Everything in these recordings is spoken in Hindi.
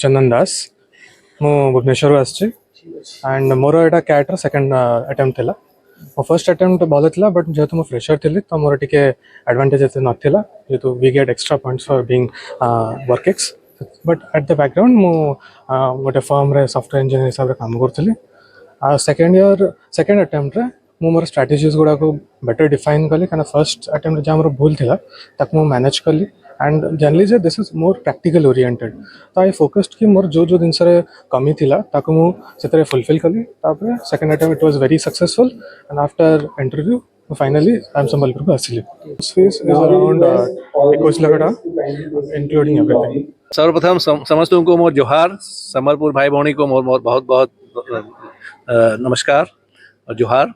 चंदन दास मु Bhubaneswar आसछि and more Etah cater second attempt थिला मो फर्स्ट अटेम्प्ट भल था बट जेहेतु मुझे फ्रेशर थी तो मोर टिके एडवांटेज एते नथिला जेहेतु we get extra points for being workex but at the background मु गोटे फर्म रे सॉफ्टवेयर इंजीनियर हिसाब रे काम करथली सेकंड ईयर सेकंड अटेम्प्ट रे मु मोर स्ट्रेटजीज गुड़ा को बेटर डिफाइन कली कना फर्स्ट अटेम्प्ट जहाँ मोर भूल थिला ताक मु मैनेज कली and generally J this is more practical oriented तो आई फोकस्ड कि मोर जो जो जिनस कमी थिला ताको मु सेतरे फुलफिल कली तापर second attempt it was very successful and after interview finally I am Sambalpur को आसिली fees is around 21 lakh including everything. सर्वप्रथम समस्त को मोर जोहार, संबलपुर भाई भौणी को मोर बहुत बहुत नमस्कार और जोहार।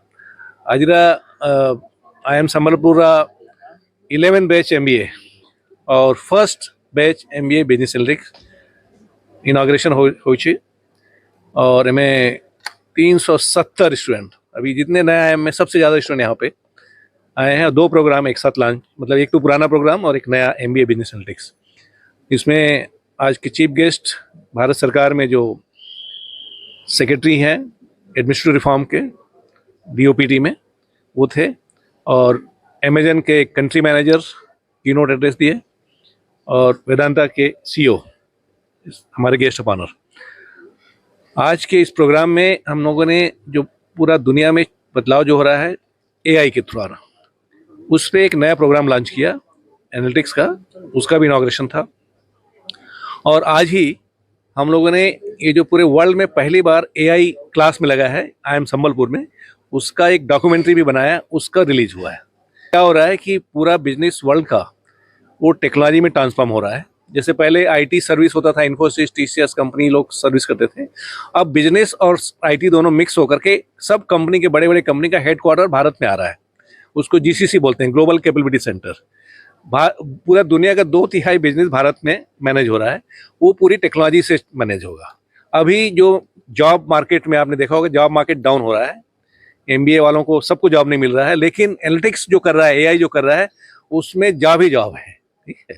आज आई एम संबलपुर 11 बैच MBA और first batch MBA business analytics inauguration हो और इनमें 370 स्टूडेंट अभी जितने नए आए में सबसे ज़्यादा स्टूडेंट यहाँ पे आए हैं। 2 प्रोग्राम एक साथ लॉन्च, मतलब एक तो पुराना प्रोग्राम और एक नया MBA बिजनेस एनालिटिक्स। इसमें आज के चीफ गेस्ट भारत सरकार में जो सेक्रेटरी हैं एडमिनिस्ट्रेटिव रिफॉर्म के DOPT में वो थे और अमेजन के कंट्री मैनेजर कीनोट एड्रेस दिए और वेदांता के CEO हमारे गेस्ट ऑफ ऑनर। आज के इस प्रोग्राम में हम लोगों ने जो पूरा दुनिया में बदलाव जो हो रहा है AI के थ्रू आ रहा, उस पर एक नया प्रोग्राम लॉन्च किया एनालिटिक्स का, उसका भी इनॉग्रेशन था। और आज ही हम लोगों ने ये जो पूरे वर्ल्ड में पहली बार AI क्लास में लगा है IIM संबलपुर में, उसका एक डॉक्यूमेंट्री भी बनाया, उसका रिलीज हुआ है। क्या हो रहा है कि पूरा बिजनेस वर्ल्ड का वो टेक्नोलॉजी में ट्रांसफॉर्म हो रहा है। जैसे पहले IT सर्विस होता था, इन्फोसिस TCS कंपनी लोग सर्विस करते थे, अब बिजनेस और IT दोनों मिक्स होकर के सब कंपनी के बड़े बड़े कंपनी का हेडक्वार्टर भारत में आ रहा है। उसको GCC बोलते हैं, ग्लोबल कैपेबिलिटी सेंटर। पूरा दुनिया का 2/3 बिजनेस भारत में मैनेज हो रहा है, वो पूरी टेक्नोलॉजी से मैनेज होगा। अभी जो जॉब मार्केट में आपने देखा होगा, जॉब मार्केट डाउन हो रहा है, MBA वालों को सबको जॉब नहीं मिल रहा है, लेकिन एनालिटिक्स जो कर रहा है, AI जो कर रहा है, उसमें जॉब ही जॉब है, ठीक है।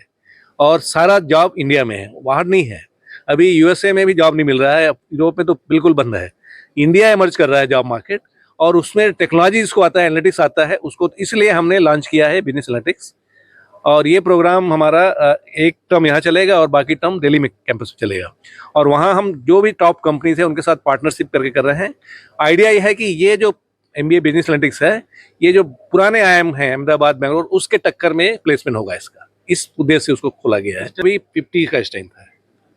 और सारा जॉब इंडिया में है, बाहर नहीं है। अभी USA में भी जॉब नहीं मिल रहा है, यूरोप में तो बिल्कुल बंद है। इंडिया इमर्ज कर रहा है जॉब मार्केट, और उसमें टेक्नोलॉजी जिसको आता है, एनालिटिक्स आता है उसको, इसलिए हमने लॉन्च किया है बिजनेस एनालिटिक्स। और ये प्रोग्राम हमारा एक टर्म यहाँ चलेगा और बाकी टर्म दिल्ली में कैंपस में चलेगा। और वहाँ हम जो भी टॉप कंपनीज हैं उनके साथ पार्टनरशिप करके कर रहे हैं। आइडिया ये है कि ये जो MBA बिजनेस एनालिटिक्स है, ये जो पुराने IIM हैं अहमदाबाद, बेंगलोर, उसके टक्कर में प्लेसमेंट होगा इसका। इस उद्देश्य से उसको खोला गया है। अभी 50 का स्ट्रेंथ है,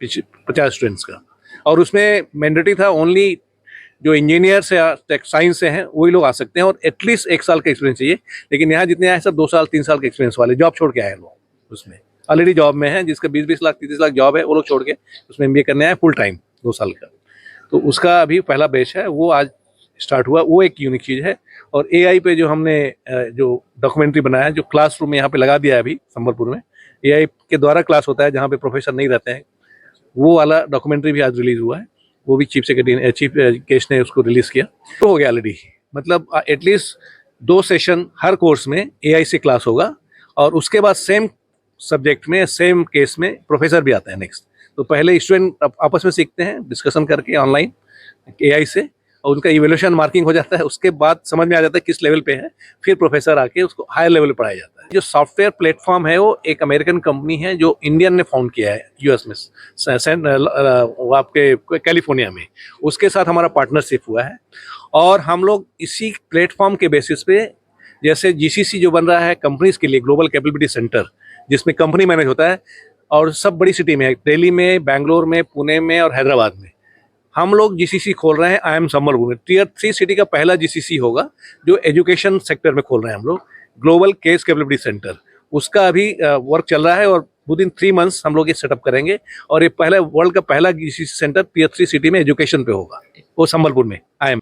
50 स्टूडेंट्स का, और उसमें मैंडेटरी था ओनली जो इंजीनियर्स या साइंस से हैं वही लोग आ सकते हैं और एटलीस्ट 1 साल का एक्सपीरियंस चाहिए। लेकिन यहाँ जितने आए सब 2 साल 3 साल के एक्सपीरियंस वाले, जॉब छोड़ के आए लोग, उसमें ऑलरेडी जॉब में हैं, जिसका 20-20 लाख 30 लाख जॉब है, वो लोग छोड़ के उसमें MBA करने आए फुल टाइम 2 साल का। तो उसका अभी पहला बैच है, वो आज स्टार्ट हुआ। वो एक यूनिक चीज़ है। और AI पे जो हमने जो डॉक्यूमेंट्री बनाया, जो क्लासरूम में यहाँ पे लगा दिया है अभी संबलपुर में, AI के द्वारा क्लास होता है जहाँ पे प्रोफेसर नहीं रहते हैं, वो वाला डॉक्यूमेंट्री भी आज रिलीज हुआ है। वो भी चीफ गेस्ट ने उसको रिलीज किया। तो हो गया ऑलरेडी, मतलब एटलीस्ट 2 सेशन हर कोर्स में AI से क्लास होगा और उसके बाद सेम सब्जेक्ट में सेम केस में प्रोफेसर भी आता है नेक्स्ट। तो पहले स्टूडेंट आपस में सीखते हैं डिस्कशन करके ऑनलाइन AI से, और उनका इवैल्यूएशन मार्किंग हो जाता है। उसके बाद समझ में आ जाता है किस लेवल पे है, फिर प्रोफेसर आके उसको हायर लेवल पे पढ़ाया जाता है। जो सॉफ्टवेयर प्लेटफॉर्म है वो एक अमेरिकन कंपनी है जो इंडियन ने फाउंड किया है US में, आपके कैलिफोर्निया में। उसके साथ हमारा पार्टनरशिप हुआ है और हम लोग इसी प्लेटफॉर्म के बेसिस पे, जैसे GCC जो बन रहा है कंपनीज के लिए, ग्लोबल कैपेबिलिटी सेंटर, जिसमें कंपनी मैनेज होता है और सब बड़ी सिटी में है, दिल्ली में, बैंगलोर में, पुणे में और हैदराबाद में। हम लोग GCC खोल रहे हैं IIM संबलपुर में। Tier 3 सिटी का पहला GCC होगा जो एजुकेशन सेक्टर में खोल रहे हैं हम लोग, ग्लोबल केस कैपेबिलिटी सेंटर। उसका अभी वर्क चल रहा है और विदिन 3 मंथ्स हम लोग ये सेटअप करेंगे और ये पहला वर्ल्ड का पहला GCC सेंटर Tier 3 सिटी में एजुकेशन पे होगा, वो संबलपुर में IIM।